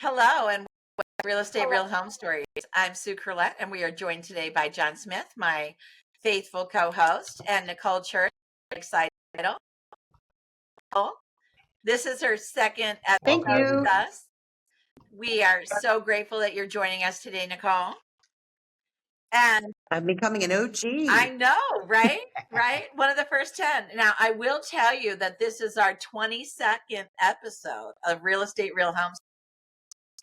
Hello, and Real Estate Real Home Stories. I'm Sue Curlette, and we are joined today by John Smith, my faithful co-host, and Nicole Church. Excited. This is her second Thank episode you. with us. We are so grateful that you're joining us today, Nicole. And I'm becoming an OG. I know, right? Right? One of the first 10. Now, I will tell you that this is our 22nd episode of Real Estate Real Home.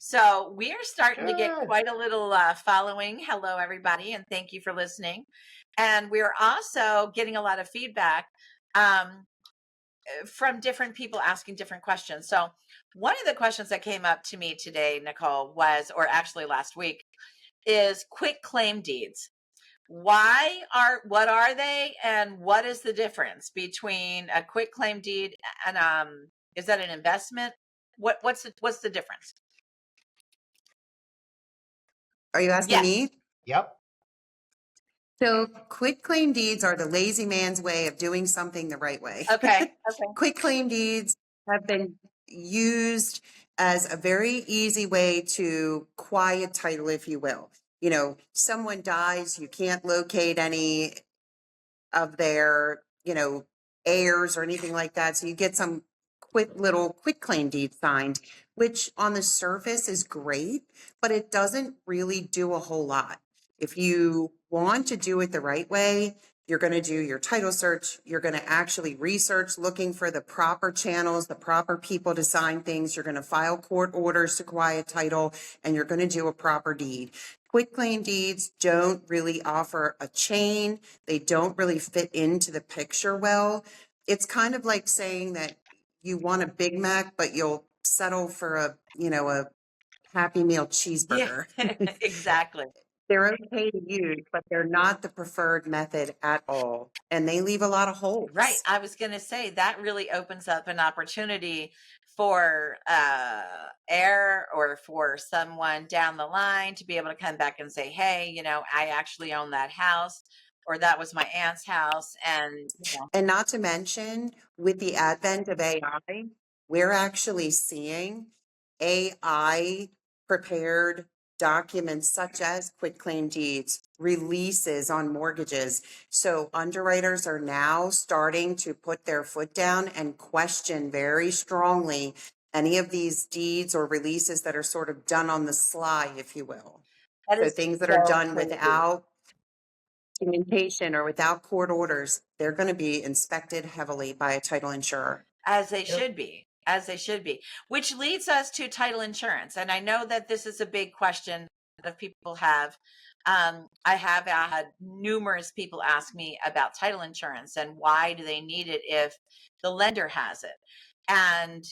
So we are starting to get quite a little following. Hello, everybody, and thank you for listening. And we're also getting a lot of feedback from different people asking different questions. So one of the questions that came up to me today, Nicole, or actually last week, is quit claim deeds. What are they, and what is the difference between a quit claim deed and is that an investment? What's the difference? Are you asking me? Yep. So quit claim deeds are the lazy man's way of doing something the right way. Okay. Quit claim deeds have been used as a very easy way to quiet title, if you will. You know, someone dies, you can't locate any of their, heirs or anything like that. So you get some quit claim deed signed, which on the surface is great, but it doesn't really do a whole lot. If you want to do it the right way, you're going to do your title search. You're going to actually research looking for the proper channels, the proper people to sign things. You're going to file court orders to quiet title, and you're going to do a proper deed. Quit claim deeds don't really offer a chain. They don't really fit into the picture well. It's kind of like saying that you want a Big Mac, but you'll settle for a Happy Meal cheeseburger. Yeah, exactly. They're okay to use, but they're not the preferred method at all. And they leave a lot of holes. Right. I was going to say that really opens up an opportunity for heir or for someone down the line to be able to come back and say, hey, I actually own that house, or that was my aunt's house. And not to mention, with the advent of AI, we're actually seeing AI prepared documents such as quitclaim deeds, releases on mortgages. So underwriters are now starting to put their foot down and question very strongly any of these deeds or releases that are sort of done on the sly, if you will. So things that are done without documentation or without court orders, they're going to be inspected heavily by a title insurer. As they should be, which leads us to title insurance. And I know that this is a big question that people have. I have had numerous people ask me about title insurance and why do they need it if the lender has it. And,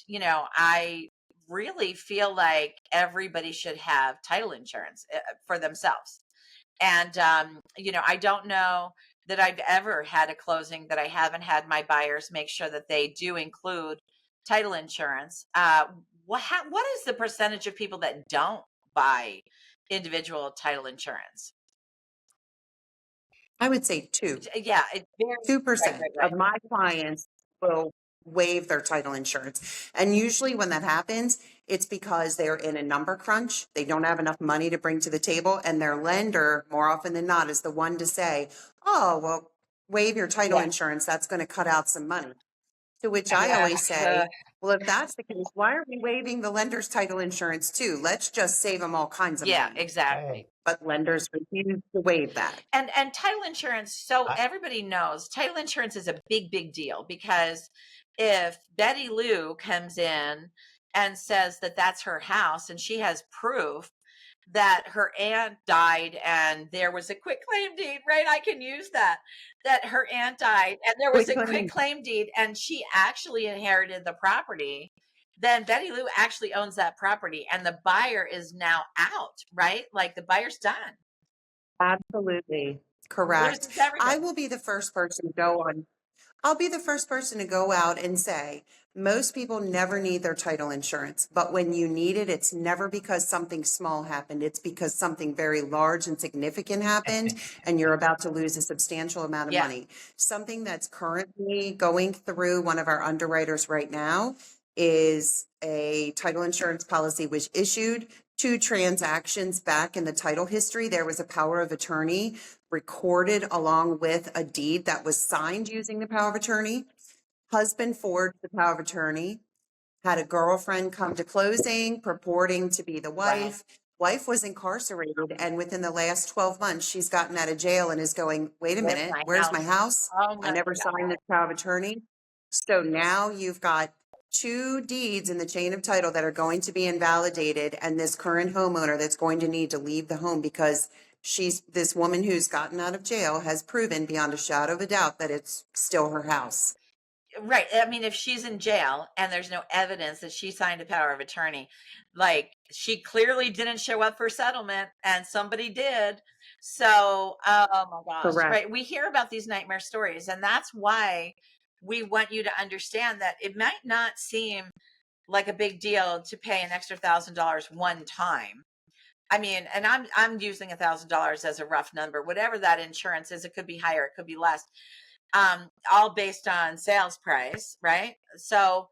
I really feel like everybody should have title insurance for themselves. And, I don't know that I've ever had a closing that I haven't had my buyers make sure that they do include title insurance. What is the percentage of people that don't buy individual title insurance? I would say 2%. Yeah, it's very 2% right. of my clients will waive their title insurance. And usually when that happens, it's because they're in a number crunch. They don't have enough money to bring to the table. And their lender, more often than not, is the one to say, oh, well, waive your title insurance. That's going to cut out some money. To which I always say, well, if that's the case, why are we waiving the lender's title insurance too? Let's just save them all kinds of money. Yeah, exactly. But lenders refuse to waive that. And title insurance, so everybody knows title insurance is a big, big deal, because if Betty Lou comes in and says that that's her house and she has proof that her aunt died and there was a quit claim deed, right? I can use that her aunt died and there was a quit claim deed and she actually inherited the property, then Betty Lou actually owns that property and the buyer is now out, right? Like the buyer's done. Absolutely. Correct. I will be the first person to go on. I'll be the first person to go out and say, most people never need their title insurance, but when you need it, it's never because something small happened. It's because something very large and significant happened and you're about to lose a substantial amount of money. Something that's currently going through one of our underwriters right now is a title insurance policy was issued. 2 transactions back in the title history, there was a power of attorney recorded along with a deed that was signed using the power of attorney. Husband forged the power of attorney, had a girlfriend come to closing purporting to be the Right. wife. Wife was incarcerated, and within the last 12 months, she's gotten out of jail and is going, wait a Where's minute, my where's house? my house? Oh I my never God. signed this power of attorney. So now you've got 2 deeds in the chain of title that are going to be invalidated, and this current homeowner that's going to need to leave the home because this woman who's gotten out of jail has proven beyond a shadow of a doubt that it's still her house. Right. I mean, if she's in jail and there's no evidence that she signed a power of attorney, like she clearly didn't show up for settlement and somebody did. So, oh my gosh, Correct. right. We hear about these nightmare stories, and that's why we want you to understand that it might not seem like a big deal to pay an extra $1,000 one time. I mean, and I'm using $1,000 as a rough number. Whatever that insurance is, it could be higher, it could be less, all based on sales price, right? So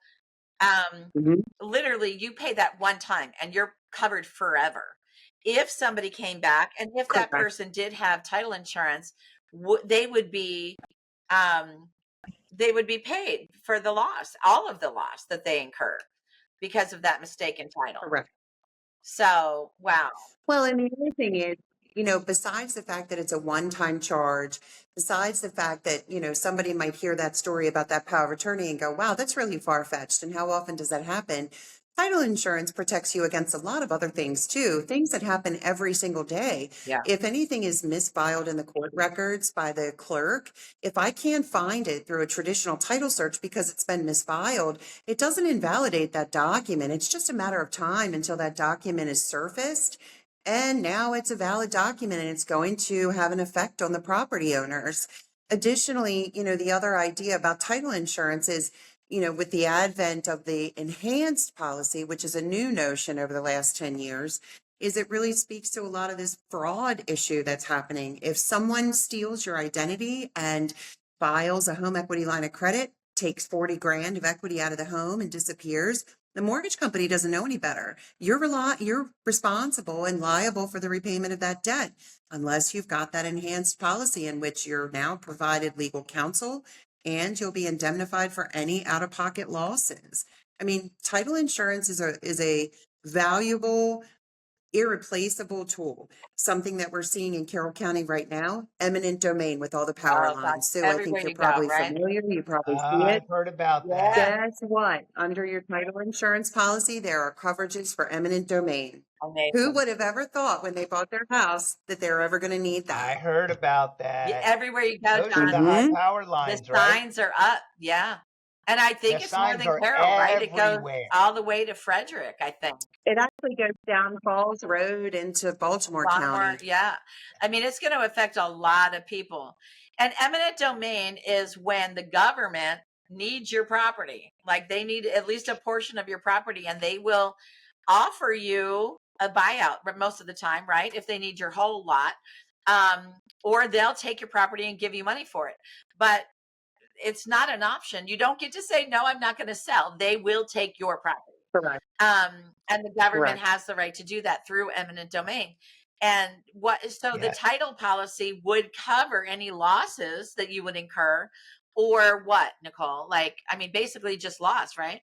Mhm. literally you pay that one time and you're covered forever. If somebody came back and if that Correct. person did have title insurance, they would be um, they would be paid for the loss, all of the loss that they incur because of that mistaken title. Correct. So wow. Well, and the other thing is, besides the fact that it's a one-time charge, besides the fact that, somebody might hear that story about that power of attorney and go, wow, that's really far-fetched. And how often does that happen? Title insurance protects you against a lot of other things too, things that happen every single day. Yeah. If anything is misfiled in the court records by the clerk, if I can't find it through a traditional title search because it's been misfiled, it doesn't invalidate that document. It's just a matter of time until that document is surfaced. And now it's a valid document and it's going to have an effect on the property owners. Additionally, the other idea about title insurance is, with the advent of the enhanced policy, which is a new notion over the last 10 years, is it really speaks to a lot of this fraud issue that's happening. If someone steals your identity and files a home equity line of credit, takes 40 grand of equity out of the home and disappears, the mortgage company doesn't know any better. You're responsible and liable for the repayment of that debt unless you've got that enhanced policy in which you're now provided legal counsel and you'll be indemnified for any out-of-pocket losses. I mean, title insurance is a valuable, irreplaceable tool. Something that we're seeing in Carroll County right now, eminent domain with all the power Oh God, lines. Sue, I think everywhere you're you go, probably right? familiar. You probably see it. I've heard about that. Yeah. Guess what? Under your title insurance policy, there are coverages for eminent domain. Who Amazing. would have ever thought when they bought their house that they're ever going to need I that? heard about Yeah, that. everywhere you go, Those are the John, high Mhm. power the lines, right? signs are up. Yeah. And I The think it's more signs than are Carroll, right? It goes everywhere. all the way to Frederick, I think. It actually goes down Falls Road into Baltimore Baltimore, County. yeah. I mean, it's going to affect a lot of people. And eminent domain is when the government needs your property. Like they need at least a portion of your property and they will offer you a buyout most of the time, right? If they need your whole lot. Or they'll take your property and give you money for it. But it's not an option. You don't get to say, no, I'm not going to sell. They will take your property. Correct. And the government Correct. has the right to do that through eminent domain. And so the Yeah. title policy would cover any losses that you would incur or what, Nicole? Like, I mean, basically just loss, right?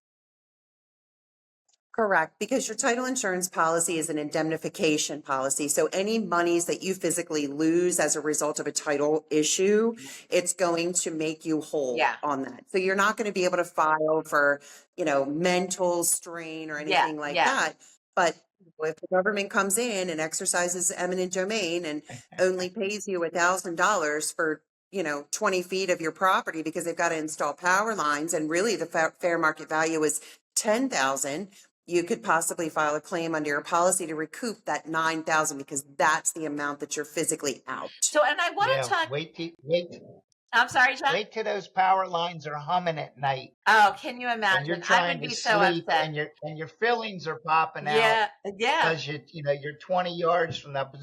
Correct, because your title insurance policy is an indemnification policy. So any monies that you physically lose as a result of a title issue, it's going to make you whole Yeah. on that. So you're not going to be able to file for, mental strain or Yeah. anything like Yeah. that. But if the government comes in and exercises eminent domain and only pays you $1,000 for 20 feet of your property because they've got to install power lines and really the fair market value is 10,000, you could possibly file a claim under your policy to recoup that 9,000 because that's the amount that you're physically out. So, and I want Yeah. to talk. Wait I'm sorry, John. till those power lines are humming at night Oh, can you and you're imagine? I trying would to be so sleep upset. and your fillings are popping out Yeah. Yeah. because you're 20 yards from that.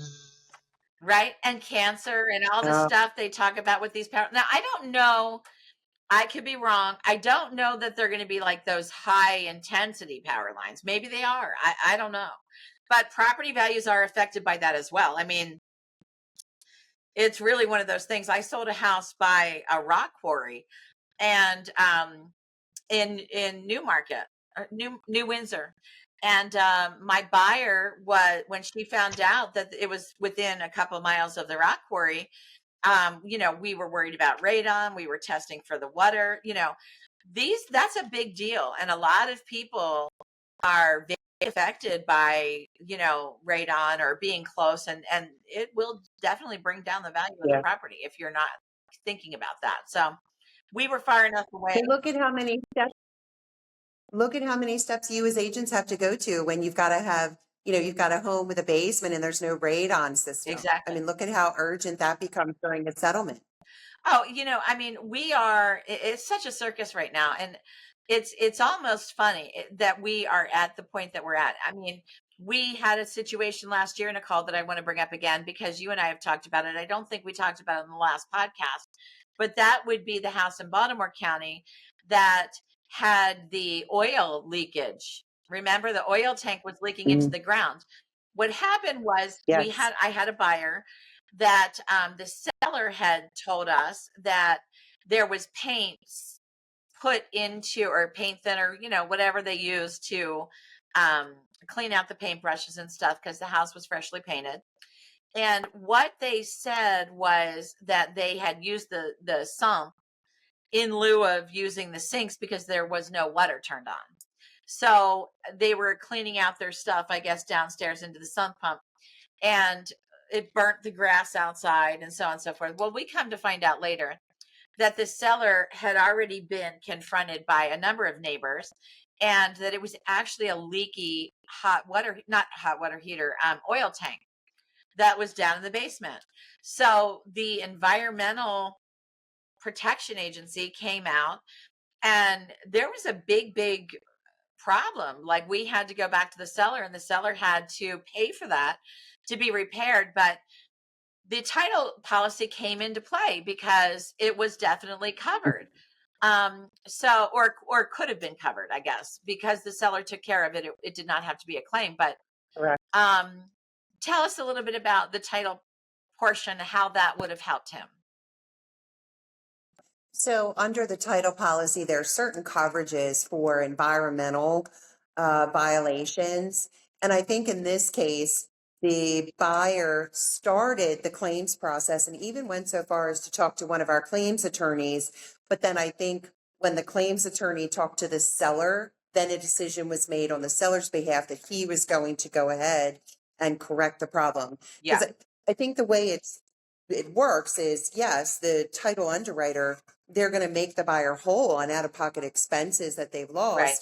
Right. And cancer and all the Uh, stuff they talk about with these power. Now, I don't know. I could be wrong. I don't know that they're going to be like those high intensity power lines. Maybe they are. I don't know. But property values are affected by that as well. I mean, it's really one of those things. I sold a house by a rock quarry, and in Newmarket, New Windsor, and my buyer was, when she found out that it was within a couple of miles of the rock quarry, we were worried about radon. We were testing for the water. That's a big deal, and a lot of people are very affected by radon or being close, and it will definitely bring down the value of the Yeah. property if you're not thinking about that. So we were far enough away. Hey, look at how many steps you as agents have to go to when you've got to have, you've got a home with a basement and there's no radon system. I Exactly. mean, look at how urgent that becomes during a settlement. Oh, I mean, it's such a circus right now. And it's almost funny that we are at the point that we're at. I mean, we had a situation last year, Nicole, that I want to bring up again because you and I have talked about it. I don't think we talked about it in the last podcast, but that would be the house in Baltimore County that had the oil leakage. Remember, the oil tank was leaking into the ground. What happened was Yes. I had a buyer that the seller had told us that there was paint put into, or paint thinner, whatever they use to clean out the paintbrushes and stuff, because the house was freshly painted. And what they said was that they had used the sump in lieu of using the sinks because there was no water turned on. So they were cleaning out their stuff, I guess, downstairs into the sump pump, and it burnt the grass outside and so on and so forth. Well, we come to find out later that the seller had already been confronted by a number of neighbors, and that it was actually a leaky not hot water heater, oil tank that was down in the basement. So the Environmental Protection Agency came out, and there was a big problem. Like, we had to go back to the seller, and the seller had to pay for that to be repaired. But the title policy came into play because it was definitely covered. Or could have been covered, I guess, because the seller took care of it. It did not have to be a claim. But Correct. tell us a little bit about the title portion, how that would have helped him. So under the title policy, there are certain coverages for environmental violations. And I think in this case, the buyer started the claims process and even went so far as to talk to one of our claims attorneys. But then I think when the claims attorney talked to the seller, then a decision was made on the seller's behalf that he was going to go ahead and correct the problem. Yeah. Because I think the way it works is, yes, the title underwriter, they're going to make the buyer whole on out-of-pocket expenses that they've lost. Right.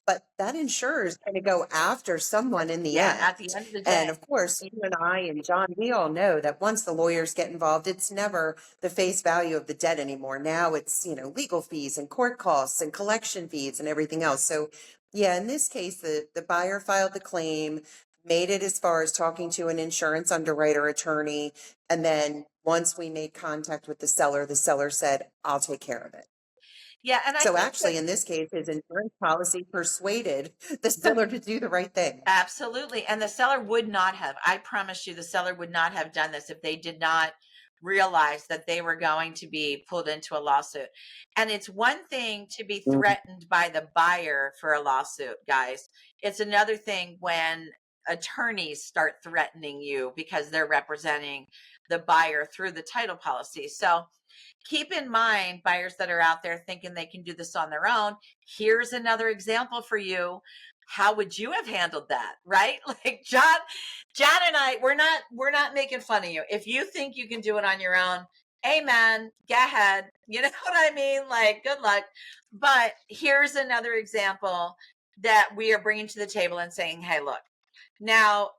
But that insurer is going to go after someone in the Yeah, end. at the end of the day. And of course, you and I and John, we all know that once the lawyers get involved, it's never the face value of the debt anymore. Now it's, legal fees and court costs and collection fees and everything else. So yeah, in this case, the buyer filed the claim, made it as far as talking to an insurance underwriter attorney. And then once we made contact with the seller said, I'll take care of it. Yeah. And so actually, in this case, his insurance policy persuaded the seller to do the right thing. Absolutely. And the seller would not have, I promise you, the seller would not have done this if they did not realize that they were going to be pulled into a lawsuit. And it's one thing to be threatened by the buyer for a lawsuit, guys. It's another thing when attorneys start threatening you because they're representing the buyer through the title policy. So keep in mind, buyers that are out there thinking they can do this on their own, here's another example for you. How would you have handled that? Right? Like John and I, we're not making fun of you. If you think you can do it on your own, amen, go ahead. You know what I mean? Like, good luck. But here's another example that we are bringing to the table and saying, hey, look, now,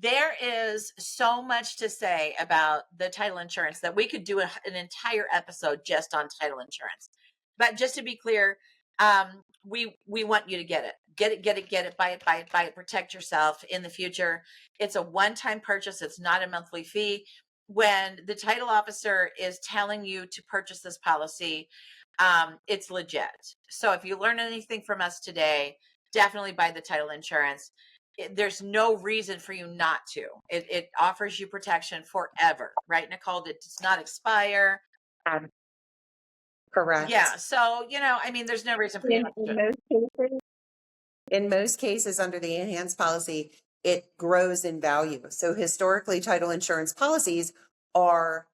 there is so much to say about the title insurance that we could do an entire episode just on title insurance. But just to be clear, we want you to get it. Get it, buy it, protect yourself in the future. It's a one-time purchase. It's not a monthly fee. when the title officer is telling you to purchase this policy, it's legit. So if you learn anything from us today, definitely buy the title insurance. There's no reason for you not to. It offers you protection forever, right, Nicole? It does not expire. Um, Correct. Yeah. So, I mean, there's no reason for you not to do it. In most cases, under the enhanced policy, it grows in value. So historically, title insurance policies are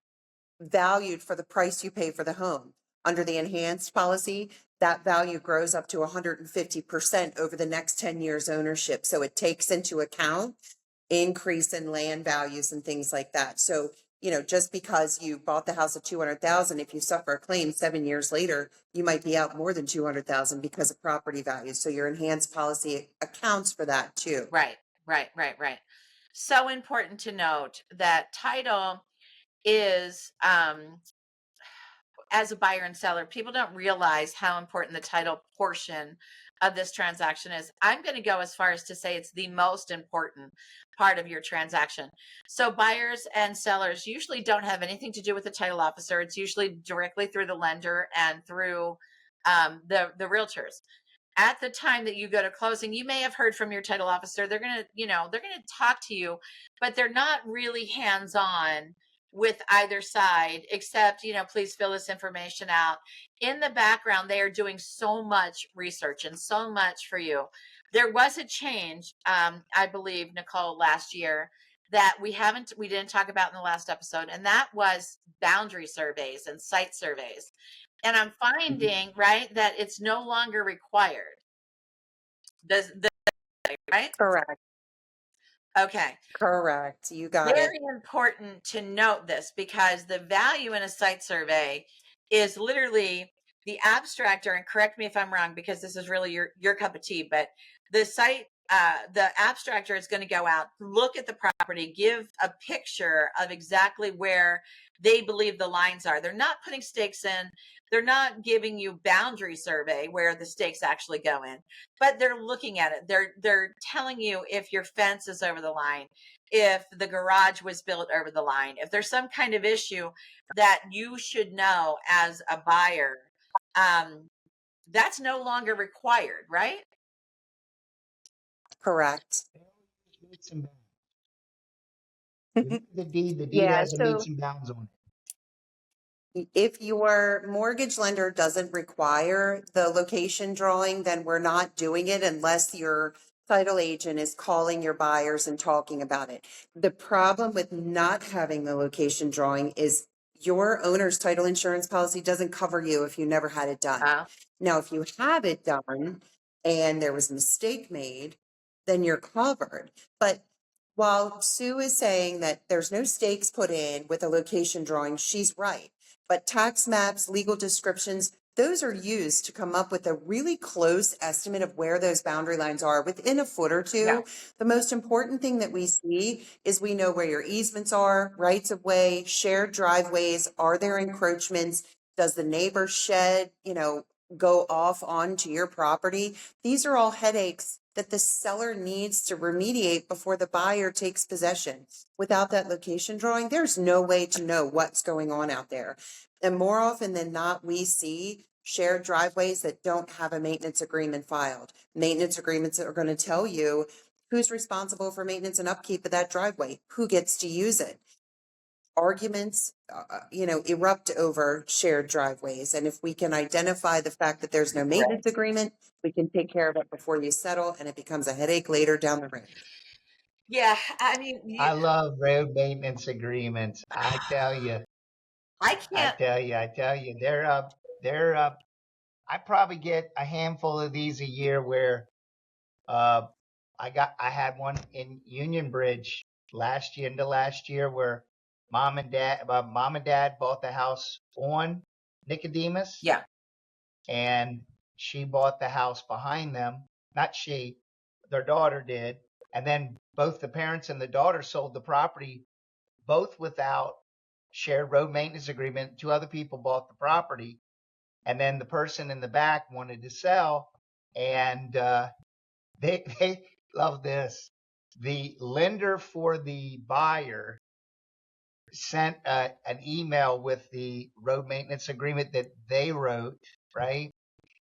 valued for the price you pay for the home. Under the enhanced policy, that value grows up to 150% over the next 10 years ownership. So it takes into account increase in land values and things like that. So, just because you bought the house at 200,000, if you suffer a claim 7 years later, you might be out more than 200,000 because of property values. So your enhanced policy accounts for that too. Right, right, right, right. So important to note that title is, as a buyer and seller, people don't realize how important the title portion of this transaction is. I'm going to go as far as to say it's the most important part of your transaction. So buyers and sellers usually don't have anything to do with the title officer. It's usually directly through the lender and through the realtors. At the time that you go to closing, you may have heard from your title officer. They're going to, they're going to talk to you, but they're not really hands-on with either side, except, please fill this information out. In the background, they are doing so much research and so much for you. There was a change, I believe, Nicole, last year that we didn't talk about in the last episode, and that was boundary surveys and site surveys. And I'm finding, right, that it's no longer required. Right? Correct. Okay. Correct. You got it. Very important to note this, because the value in a site survey is literally the abstractor, and correct me if I'm wrong, because this is really your cup of tea, but the abstractor is going to go out, look at the property, give a picture of exactly where they believe the lines are. They're not putting stakes in. They're not giving you boundary survey where the stakes actually go in, but they're looking at it. They're telling you if your fence is over the line, if the garage was built over the line, if there's some kind of issue that you should know as a buyer, that's no longer required, right? Correct. Meets and bounds. The deed Yeah, has a so meets and bounds on it. if your mortgage lender doesn't require the location drawing, then we're not doing it unless your title agent is calling your buyers and talking about it. The problem with not having the location drawing is your owner's title insurance policy doesn't cover you if you never had it done. Now, if you have it done and there was a mistake made, then you're covered. But while Sue is saying that there's no stakes put in with a location drawing, she's right. But tax maps, legal descriptions, those are used to come up with a really close estimate of where those boundary lines are within a foot or two. Yeah. The most important thing that we see is we know where your easements are, rights of way, shared driveways, are there encroachments? Does the neighbor shed, go off onto your property? These are all headaches that the seller needs to remediate before the buyer takes possession. Without that location drawing, there's no way to know what's going on out there. And more often than not, we see shared driveways that don't have a maintenance agreement filed. Maintenance agreements are going to tell you who's responsible for maintenance and upkeep of that driveway, who gets to use it. Arguments, erupt over shared driveways. And if we can identify the fact that there's no maintenance agreement, we can take care of it before you settle, and it becomes a headache later down the road. Yeah. I mean, I love road maintenance agreements. I tell you, I can't. I probably get a handful of these a year where, I had one in Union Bridge into last year where mom and dad bought the house on Nicodemus. Yeah. And she bought the house behind them. Not she, their daughter did. And then both the parents and the daughter sold the property, both without shared road maintenance agreement. Two other people bought the property. And then the person in the back wanted to sell. And they love this. The lender for the buyer sent an email with the road maintenance agreement that they wrote, right?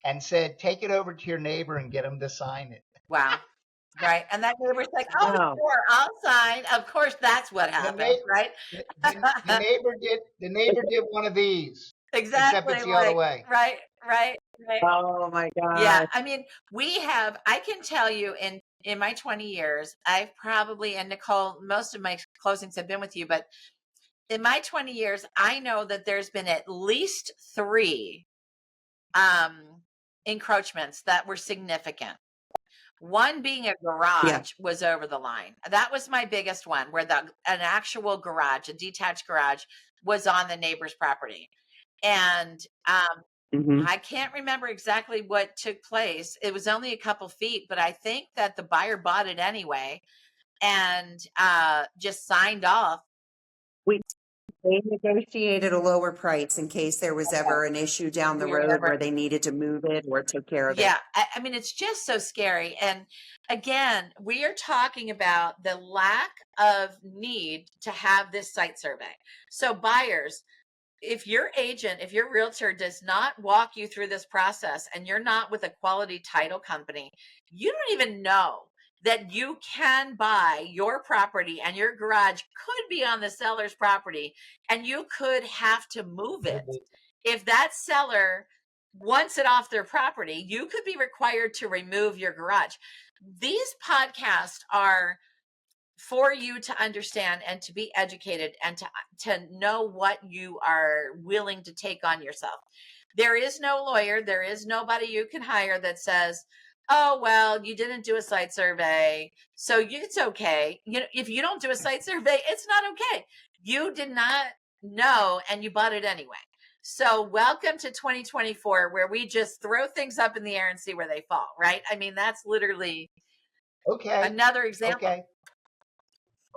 And said, take it over to your neighbor and get him to sign it. Wow. Right. And that neighbor's like, oh, Wow. sure, I'll sign. Of course, that's what The, happened, na- right? the neighbor did one of these, except Exactly. it's the other Like, way. right, right, right. Oh my Yeah. God. I mean, I can tell you in my 20 years, I've probably, and Nicole, most of my closings have been with you, but in my 20 years, I know that there's been at least 3 um encroachments that were significant. One being a Yeah. garage was over the line. That was my biggest one, where an actual garage, a detached garage, was on the neighbor's property. And Hmm. I can't remember exactly what took place. It was only a couple feet, but I think that the buyer bought it anyway and just signed off. They negotiated a lower price in case there was ever an issue down the road Wherever. where they needed to move it or take care of it. Yeah, I mean, it's just so scary. And again, we are talking about the lack of need to have this site survey. So, buyers, if your agent, if your realtor does not walk you through this process and you're not with a quality title company, you don't even know that you can buy your property and your garage could be on the seller's property and you could have to move it. If that seller wants it off their property, you could be required to remove your garage. These podcasts are for you to understand and to be educated and to know what you are willing to take on yourself. There is no lawyer, there is nobody you can hire that says, oh well, you didn't do a site survey, so it's okay. You know, if you don't do a site survey, it's not okay. You did not know and you bought it anyway. So welcome to 2024, where we just throw things up in the air and see where they fall, right? I mean, that's literally Okay. another example. Okay.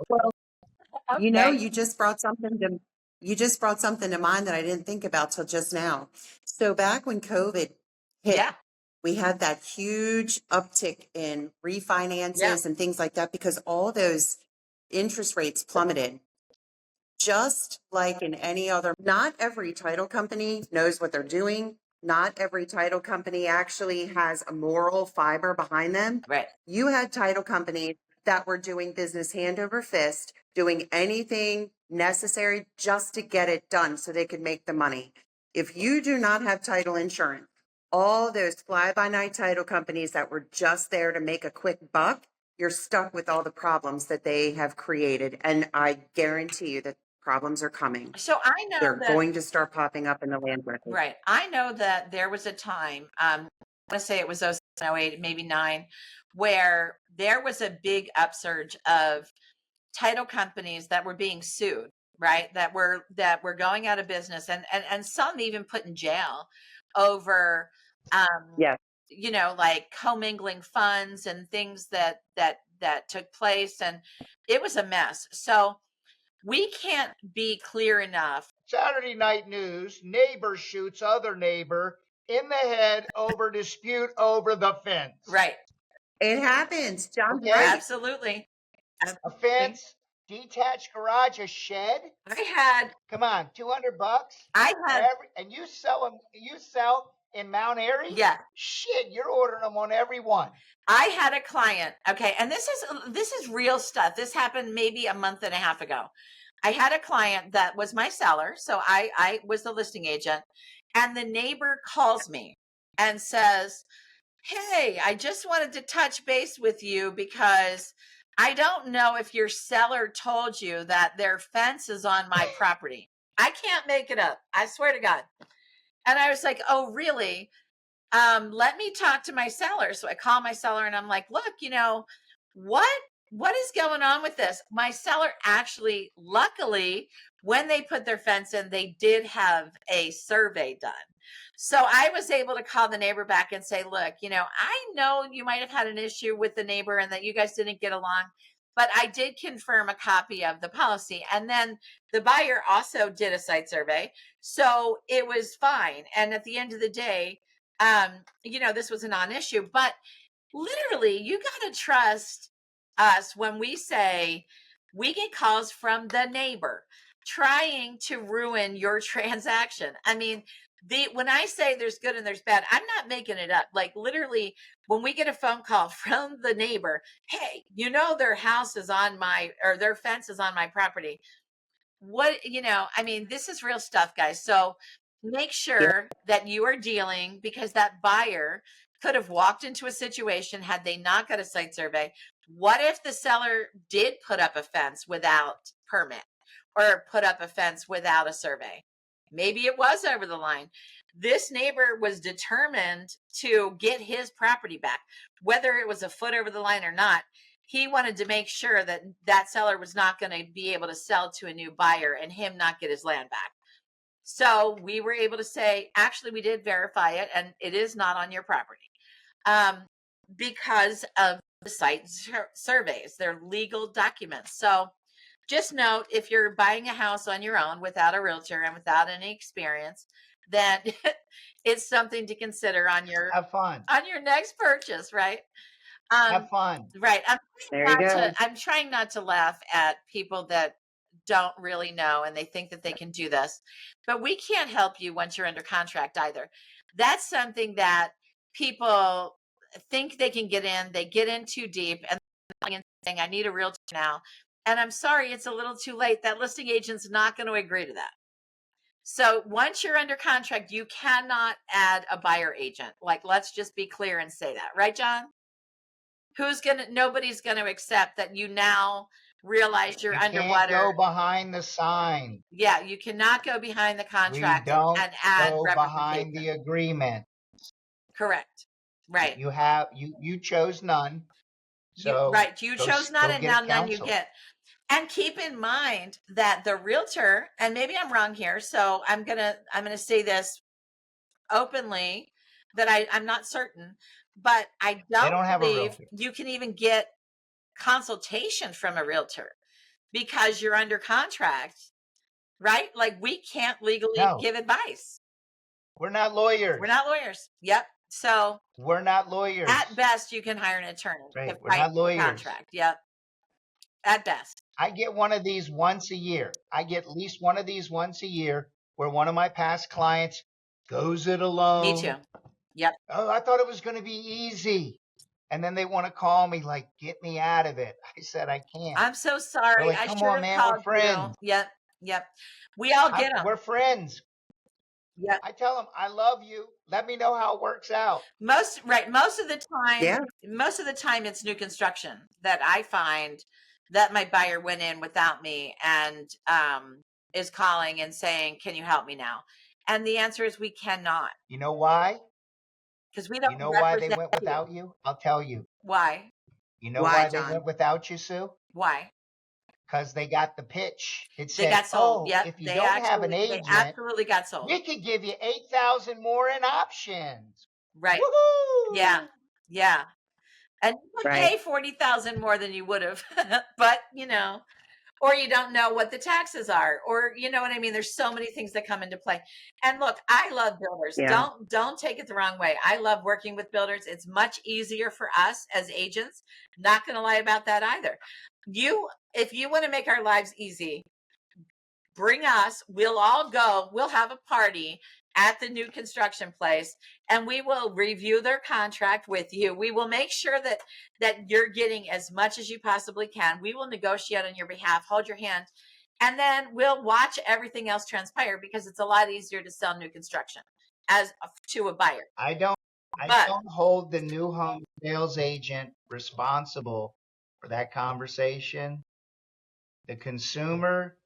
Well, Okay. you just brought something to mind that I didn't think about till just now. So back when COVID hit, Yeah. we had that huge uptick in Yeah. refinances and things like that because all those interest rates plummeted. Just like in any other, not every title company knows what they're doing. Not every title company actually has a moral fiber behind them. Right. You had title companies that were doing business hand over fist, doing anything necessary just to get it done so they could make the money. If you do not have title insurance, all those fly by night title companies that were just there to make a quick buck, you're stuck with all the problems that they have created. And I guarantee you that problems are coming. So I know They're that, going to start popping up in the land record. right. I know that there was a time, I want to say it was 07, 08, maybe 9, where there was a big upsurge of title companies that were being sued, right? That were going out of business and some even put in jail over Yes. you know, like commingling funds and things that took place, and it was a mess. So we can't be clear enough. Saturday night news, neighbor shoots other neighbor in the head over dispute over the fence. Right. It happens. John's Okay. right. Absolutely. A Absolutely. fence, detached garage, a shed. I had Come on, $200. I had And you sell them. You sell in Mount Airy. yeah. Shit, you're ordering them on every one. I had a client, okay, and this is real stuff. This happened maybe a month and a half ago. I had a client that was my seller, so I was the listing agent, and the neighbor calls me and says, "Hey, I just wanted to touch base with you because I don't know if your seller told you that their fence is on my property." I can't make it up. I swear to God. And I was like, "Oh, really? Let me talk to my seller." So I call my seller and I'm like, look, you know, what is going on with this? My seller actually, luckily, when they put their fence in, they did have a survey done. So I was able to call the neighbor back and say, look, you know, I know you might have had an issue with the neighbor and that you guys didn't get along, but I did confirm a copy of the policy. And then the buyer also did a site survey. So it was fine. And at the end of the day, you know, this was a non-issue, but literally you got to trust us when we say we get calls from the neighbor. trying to ruin your transaction. I mean, when I say there's good and there's bad, I'm not making it up. Like literally, when we get a phone call from the neighbor, hey, their house is on or their fence is on my property. I mean, this is real stuff, guys. So make sure that you are dealing, because that buyer could have walked into a situation had they not got a site survey. What if the seller did put up a fence without permit or put up a fence without a survey? Maybe it was over the line. This neighbor was determined to get his property back, whether it was a foot over the line or not. He wanted to make sure that that seller was not going to be able to sell to a new buyer and him not get his land back. So we were able to say, actually, we did verify it and it is not on your property, because of the site surveys. They're legal documents. So just note, if you're buying a house on your own without a realtor and without any experience, then it's something to consider on your Have fun. next purchase, right? Have fun. Right. There you go. I'm trying not to laugh at people that don't really know and they think that they can do this, but we can't help you once you're under contract either. That's something that people think they can get in. They get in too deep and saying, I need a realtor now. And I'm sorry, it's a little too late. That listing agent's not going to agree to that. So once you're under contract, you cannot add a buyer agent. Like, let's just be clear and say that, right, John? Nobody's going to accept that you now realize you're You underwater. can't go behind the sign. Yeah, you cannot go behind the We contract don't and add go behind representation. the agreement. Correct. Right. You chose none. So you go chose none, and get now none you counsel. get. And keep in mind that the realtor, and maybe I'm wrong here, so I'm gonna say this openly, that I'm not certain, but I don't have a believe realtor. you can even get consultation from a realtor because you're under contract, right? Like, we can't legally No. give advice. We're not lawyers. We're not lawyers. Yep. So We're not lawyers. at best, you can hire an attorney. Right. to We're fight not the lawyers. Contract. Yep. At best. I get one of these once a year. I get at least one of these once a year where one of my past clients goes it alone. Me too. Yep. Oh, I thought it was going to be easy. And then they want to call me like, get me out of it. I said, I can't. I'm so sorry. Like, I come should on, have man, called we're friends. you. Yep. We all get them. We're friends. Yep. I tell them, I love you. Let me know how it works out. Most of the time, Yeah. most of the time it's new construction that I find that my buyer went in without me and is calling and saying, can you help me now? And the answer is we cannot, You know why? because we don't You know why they represent went you. without you? I'll tell you. Why? You know Why, why they John? went without you, Sue? Why? Because they got the pitch. It They said, got sold. Yep. if you don't have an They agent, absolutely got sold. we could give you 8,000 more in options. Right. Woohoo! Yeah. And you would Right. pay 40,000 more than you would have, but or you don't know what the taxes are, or you know what I mean? There's so many things that come into play. And look, I love builders. Yeah. Don't take it the wrong way. I love working with builders. It's much easier for us as agents. Not going to lie about that either. If you want to make our lives easy, bring us. We'll all go. We'll have a party at the new construction place, and we will review their contract with you. We will make sure that you're getting as much as you possibly can. We will negotiate on your behalf, hold your hand, and then we'll watch everything else transpire, because it's a lot easier to sell new construction to a buyer. I don't hold the new home sales agent responsible for that conversation. The consumer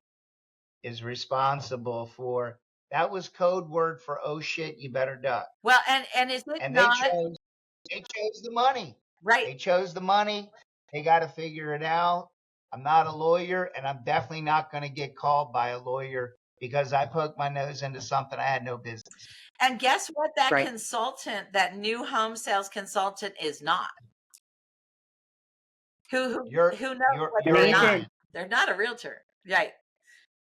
is responsible for. That was code word for, oh shit, you better duck. Well, and is it And not they chose the money. right? They chose the money. They got to figure it out. I'm not a lawyer, and I'm definitely not going to get called by a lawyer because I poked my nose into something I had no business. And guess what? That Right. consultant, that new home sales consultant, is not. Who knows what Your they're not? agent. They're not a realtor, right?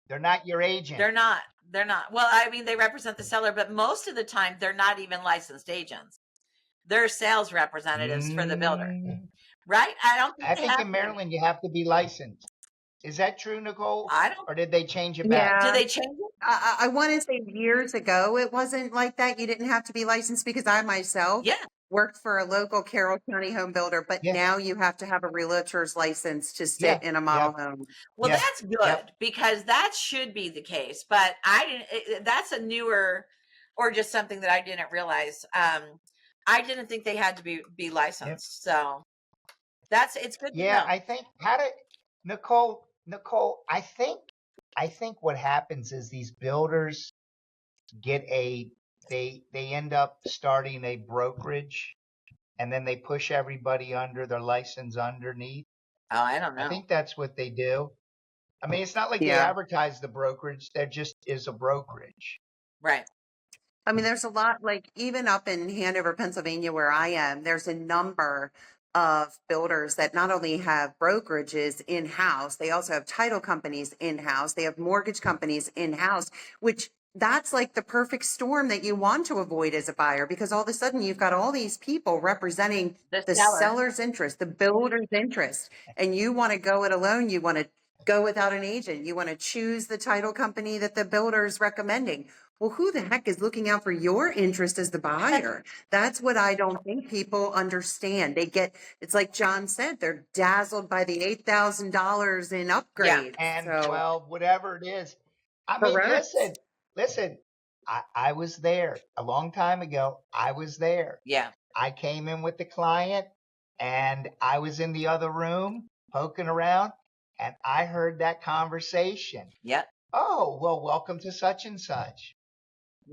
They're not your agent. They're not. Well, I mean, they represent the seller, but most of the time they're not even licensed agents. They're sales representatives for the builder, right? I don't think I they think have in to. Maryland you have to be licensed. Is that true, Nicole? I don't. Or did they change it back? Do Yeah. they change it? I want to say years ago, it wasn't like that. You didn't have to be licensed because I myself Yeah. worked for a local Carroll County home builder, but Yeah, now you have to have a realtor's license to yeah, sit in a yeah, model home. Well, yeah, that's yep. good because that should be the case. But I didn't. That's a newer, or just something that I didn't realize. I didn't think they had to be Yep. licensed. So it's good to Yeah, know. I think Nicole, I think what happens is these builders get they end up starting a brokerage and then they push everybody under their license underneath. Oh, I don't I know. think that's what they do. I mean, it's not like they Yeah. advertise the brokerage. There just is a brokerage. Right. I mean, there's a lot, like even up in Hanover, Pennsylvania, where I am, there's a number of builders that not only have brokerages in house, they also have title companies in house, they have mortgage companies in house, which that's like the perfect storm that you want to avoid as a buyer because all of a sudden you've got all these people representing The the seller. seller's interest, the builder's interest, and you want to go it alone. You want to go without an agent. You want to choose the title company that the builder is recommending. Well, who the heck is looking out for your interest as the buyer? That's what I don't think people understand. It's like John said, they're dazzled by the $8,000 in upgrades. And So, 12, whatever it is. I mean, correct. listen, I was there a long time ago. I was there. Yeah. I came in with the client and I was in the other room poking around and I heard that conversation. Yep. Oh, well, welcome to such and such.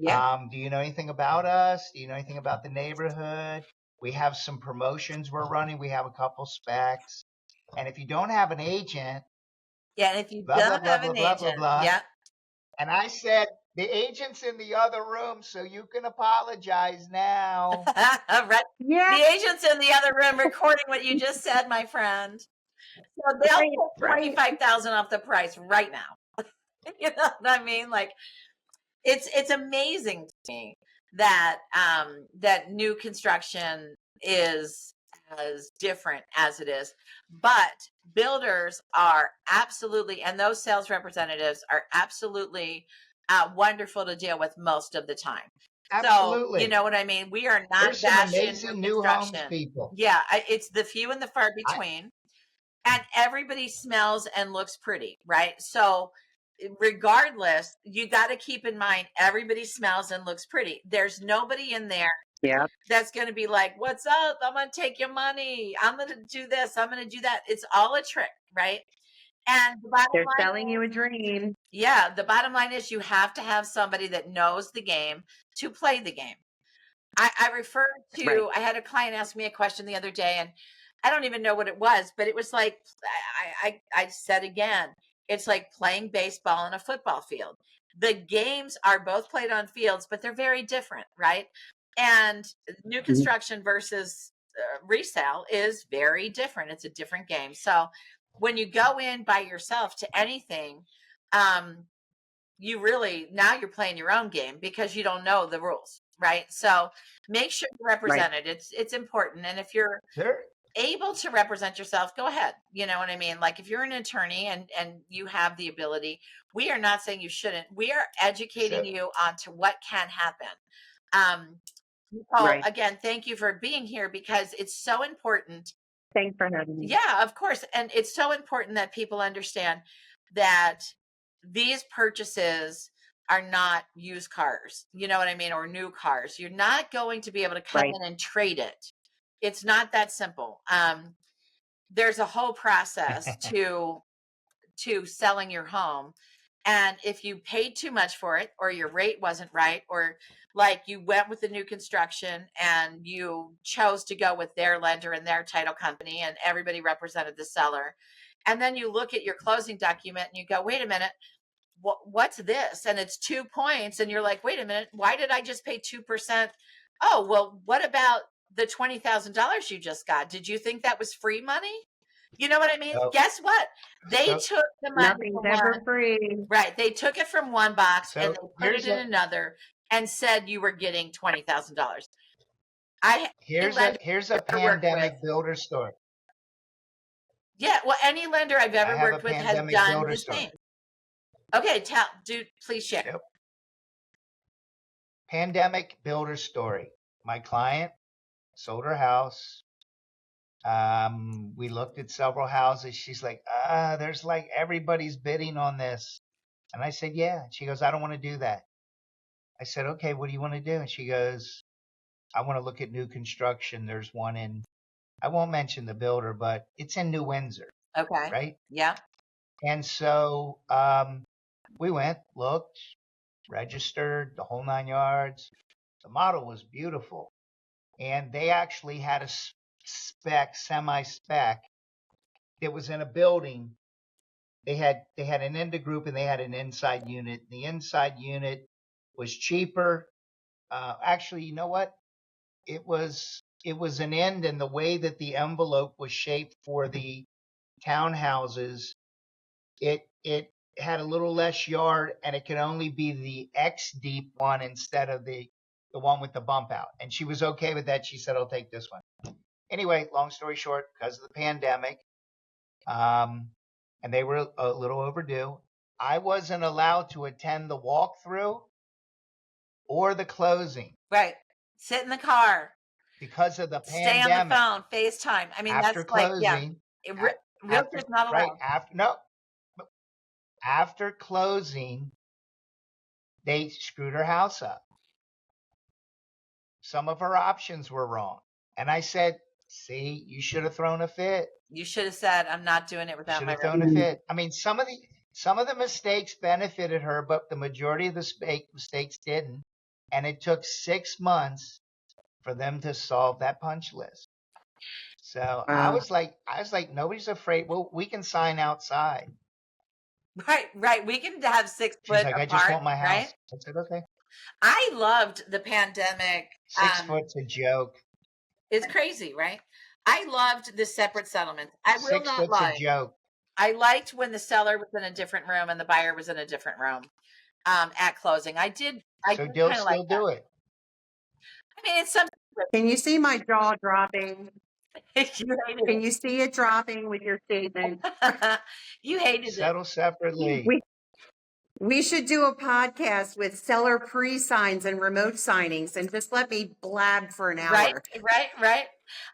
Yeah. Do you know anything about us? Do you know anything about the neighborhood? We have some promotions we're running. We have a couple specs. And if you don't have an agent, Yeah. And if you blah, blah, don't blah, have blah, an blah, blah, agent, blah. yeah. And I said, the agent's in the other room, so you can apologize now. Right. Yeah, The agent's in the other room recording what you just said, my friend. So they'll right, take right. 25,000 off the price right now. You know what I mean? Like it's amazing to me that that new construction is as different as it is, but builders are absolutely, and those sales representatives are absolutely wonderful to deal with most of the time. So you Absolutely. know what I mean? We are not There's some bashing new amazing new homes construction. people. Yeah, it's the few and the far I, between, and everybody smells and looks pretty, right? So regardless, you got to keep in mind everybody smells and looks pretty. There's nobody in there Yeah, that's going to be like, "What's up? I'm going to take your money. I'm going to do this. I'm going to do that." It's all a trick, right? And the bottom they're line selling you is, a dream. yeah, the bottom line is you have to have somebody that knows the game to play the game. I referred Right. to, I had a client ask me a question the other day, and I don't even know what it was, but it was like, I said again, it's like playing baseball on a football field. The games are both played on fields, but they're very different, right? And new Mhm. construction versus resale is very different. It's a different game. So when you go in by yourself to anything, um, you really, now you're playing your own game because you don't know the rules, right? So make sure you're Right. represented. It's important. And if you're there, able to represent yourself, go ahead. You know what I mean? Like if you're an attorney and you have the ability, we are not saying you shouldn't. We are educating so you onto what can happen. Um, Nicole, Right. again, thank you for being here because it's so important. Thanks for having me. Yeah, of course. And it's so important that people understand that these purchases are not used cars, you know what I mean, or new cars. You're not going to be able to come Right. in and trade it. It's not that simple. There's a whole process to selling your home. And if you paid too much for it, or your rate wasn't right, or like you went with the new construction and you chose to go with their lender and their title company, and everybody represented the seller, and then you look at your closing document and you go, wait a minute, what's this? And it's 2 points, and you're like, wait a minute, why did I just pay 2%? Oh, well, what about the $20,000 you just got? Did you think that was free money? You know what I mean? so Guess what? They so took the money Nothing's from ever one, free. right? They took it from one box and so they put here's it in a another and said you were getting $20,000. I here's lender a I work with, pandemic builder story. Yeah, well, any lender I've I ever have a worked with has pandemic done builder the story. same. Okay, please share. Yep. Pandemic builder story. My client sold her house. We looked at several houses. She's like, there's like everybody's bidding on this. And I said, yeah. She goes, I don't want to do that. I said, okay, what do you want to do? And she goes, I want to look at new construction. There's one in, I won't mention the builder, but it's in New Windsor, Okay. right? Yeah. And so we went, looked, registered, the whole 9 yards. The model was beautiful. And they actually had a spec, semi-spec, that was in a building. They had an end group and they had an inside unit. The inside unit was cheaper. Actually, you know what? It was an end, and the way that the envelope was shaped for the townhouses, it had a little less yard, and it could only be the X deep one instead of the one with the bump out. And she was okay with that. She said, I'll take this one. Anyway, long story short, because of the pandemic, and they were a little overdue, I wasn't allowed to attend the walkthrough or the closing Right. Sit in the car. because of the Stay on the pandemic. phone. FaceTime. I mean, After that's like, yeah. closing, Realtor's not allowed. After closing, they screwed her house up. Some of her options were wrong. And I said, see, you should have thrown a fit. You should have said, I'm not doing it without Should my have thrown a fit. I mean, some of the mistakes benefited her, but the majority of the mistakes didn't. And it took 6 months for them to solve that punch list. So I was like, nobody's afraid. Well, we can sign outside. Right. We can have 6 She's foot like, apart, I just want my house. right? I said, okay. I loved the pandemic. 6 foot's a joke. It's crazy, right? I loved the separate settlements. I will 6 not foot's lie. a joke. I liked when the seller was in a different room and the buyer was in a different room at closing. I did So kind they'll of still like that. do it. I mean, it's something. Can you see my jaw dropping? You hated Can you see it dropping with your statement? it. You hated it. Settle separately. We should do a podcast with seller pre-signs and remote signings and just let me blab for an hour. Right.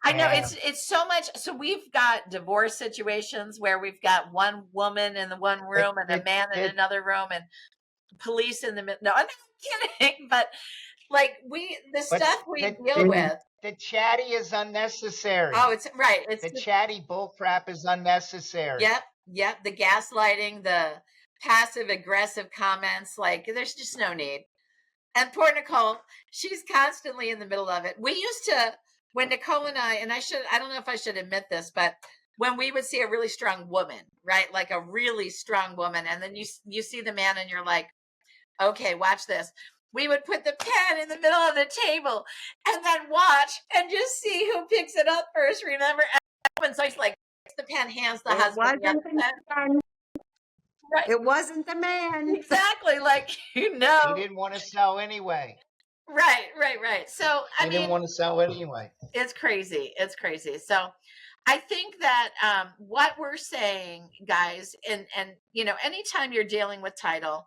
I know Yeah. it's so much. So we've got divorce situations where we've got one woman in the one room and a man in another room and police in the middle. No, I'm not kidding. But like stuff we deal with. The chatty is unnecessary. Oh, it's right. It's the chatty bull crap is unnecessary. Yep. The gaslighting, the passive aggressive comments, like there's just no need. And poor Nicole, she's constantly in the middle of it. We used to, when Nicole and I don't know if I should admit this, but when we would see a really strong woman, right? Like a really strong woman, and then you see the man and you're like, okay, watch this. We would put the pen in the middle of the table and then watch and just see who picks it up first, remember? And so it's like the pen, hands the husband. Right. It wasn't the man. Exactly. Like, He didn't want to sell anyway. Right. So, He didn't want to sell anyway. It's crazy. So I think that what we're saying, guys, and anytime you're dealing with title,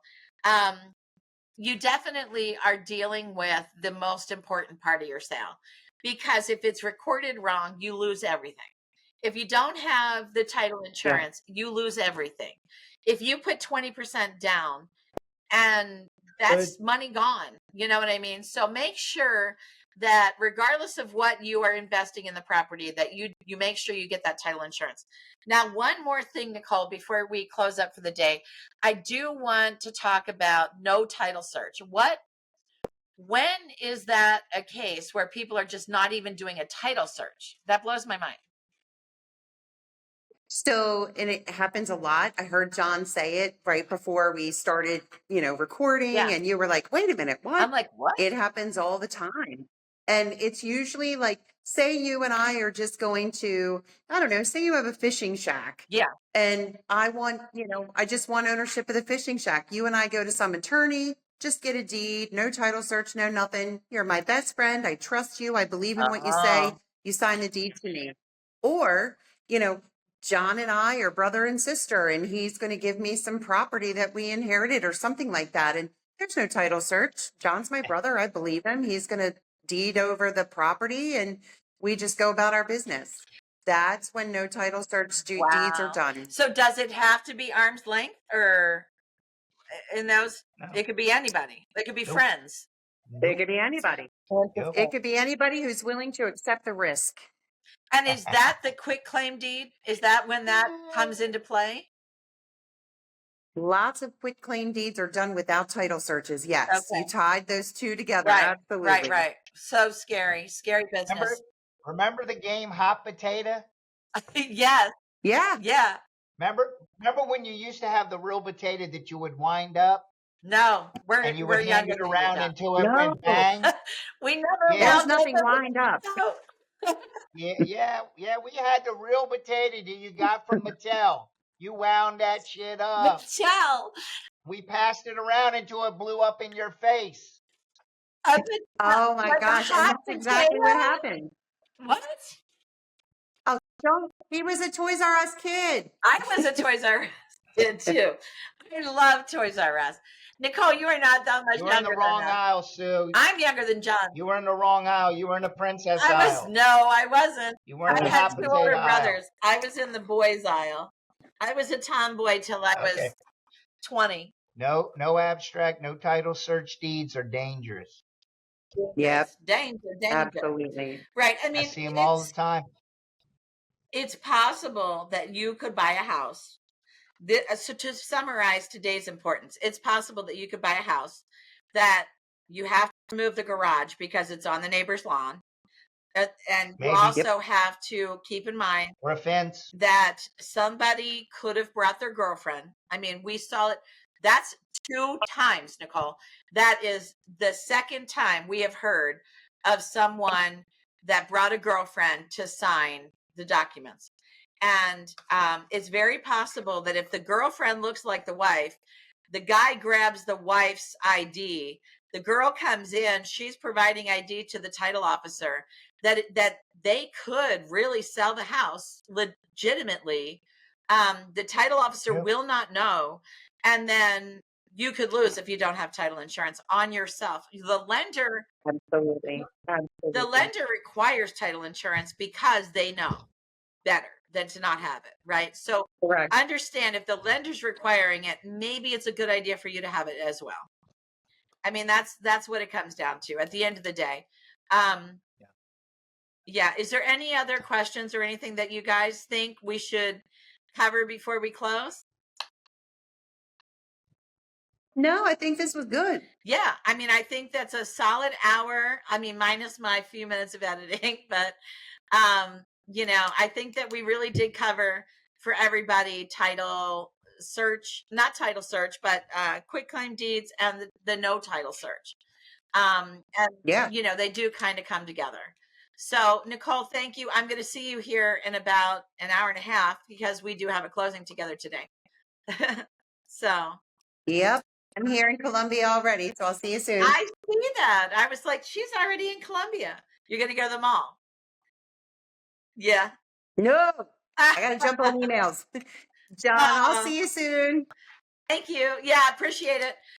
you definitely are dealing with the most important part of your sale, because if it's recorded wrong, you lose everything. If you don't have the title insurance, you lose everything. If you put 20% down, and that's money gone, you know what I mean? So make sure that regardless of what you are investing in the property, that you make sure you get that title insurance. Now, one more thing, Nicole, before we close up for the day, I do want to talk about no title search. When is that a case where people are just not even doing a title search? That blows my mind. So, and it happens a lot. I heard John say it right before we started, recording, and you were like, wait a minute, what? I'm like, what? It happens all the time. And it's usually like, say you and I are just going to, I don't know, say you have a fishing shack. Yeah. And I want, I just want ownership of the fishing shack. You and I go to some attorney, just get a deed, no title search, no nothing. You're my best friend. I trust you. I believe in what you say. You sign the deed to me. Or, John and I are brother and sister, and he's going to give me some property that we inherited or something like that. And there's no title search. John's my brother. I believe him. He's going to deed over the property and we just go about our business. That's when no title search deeds are Wow. done. So does it have to be arm's length, or in those, No. it could be anybody. It could be Nope. friends. It could be anybody. Yep. It could be anybody who's willing to accept the risk. And is that the quick claim deed? Is that when that comes into play? Lots of quit claim deeds are done without title searches. Yes, Okay. you tied those two together. Right, Absolutely. right. So scary business. Remember the game Hot Potato? Yes, Yeah. yeah. Remember when you used to have the real potato that you would wind up No, and you we're would hand younger it than you, around John. until it No. went bang? We never Yeah. There's wound nothing up. lined up. No. Yeah. We had the real potato that you got from Mattel. You wound that shit up. Michelle. We passed it around until it blew up in your face. Oh my Like a gosh. And hot that's exactly what potato? happened. What? Oh, don't. He was a Toys R Us kid. I was a Toys R Us kid too. I love Toys R Us. Nicole, you are not that much You were in younger the wrong than us. aisle, Sue. I'm younger than John. You were in the wrong aisle. You were in the princess I aisle. wasn't. You were in I the had hot two potato older aisle. brothers. I was in the boys aisle. I was a tomboy till I was Okay. 20. No abstract, no title search deeds are dangerous. Yep. Danger. Absolutely. Right. I I mean, see them all the time. it's possible that you could buy a house. So to summarize today's importance, it's possible that you could buy a house that you have to move the garage because it's on the neighbor's lawn. And you Maybe. also have to keep in mind Or a fence. that somebody could have brought their girlfriend. I mean, we saw it. That's 2 times, Nicole. That is the second time we have heard of someone that brought a girlfriend to sign the documents. And it's very possible that if the girlfriend looks like the wife, the guy grabs the wife's ID. The girl comes in, she's providing ID to the title officer, that they could really sell the house legitimately. The title officer Yep. will not know, and then you could lose if you don't have title insurance on yourself. The lender Absolutely. requires title insurance because they know better than to not have it, right? So Correct. understand, if the lender's requiring it, maybe it's a good idea for you to have it as well. I mean, that's what it comes down to at the end of the day. Yeah. Is there any other questions or anything that you guys think we should cover before we close? No, I think this was good. Yeah. I mean, I think that's a solid hour. I mean, minus my few minutes of editing, but I think that we really did cover for everybody title search, not title search, but quit claim deeds and the no title search. And Yeah. they do kind of come together. So Nicole, thank you. I'm going to see you here in about an hour and a half because we do have a closing together today. So Yep. I'm here in Columbia already, so I'll see you soon. I see that. I was like, she's already in Columbia. You're going to go to the mall. Yeah. No, I got to jump on emails. John, I'll see you soon. Thank you. Yeah, appreciate it.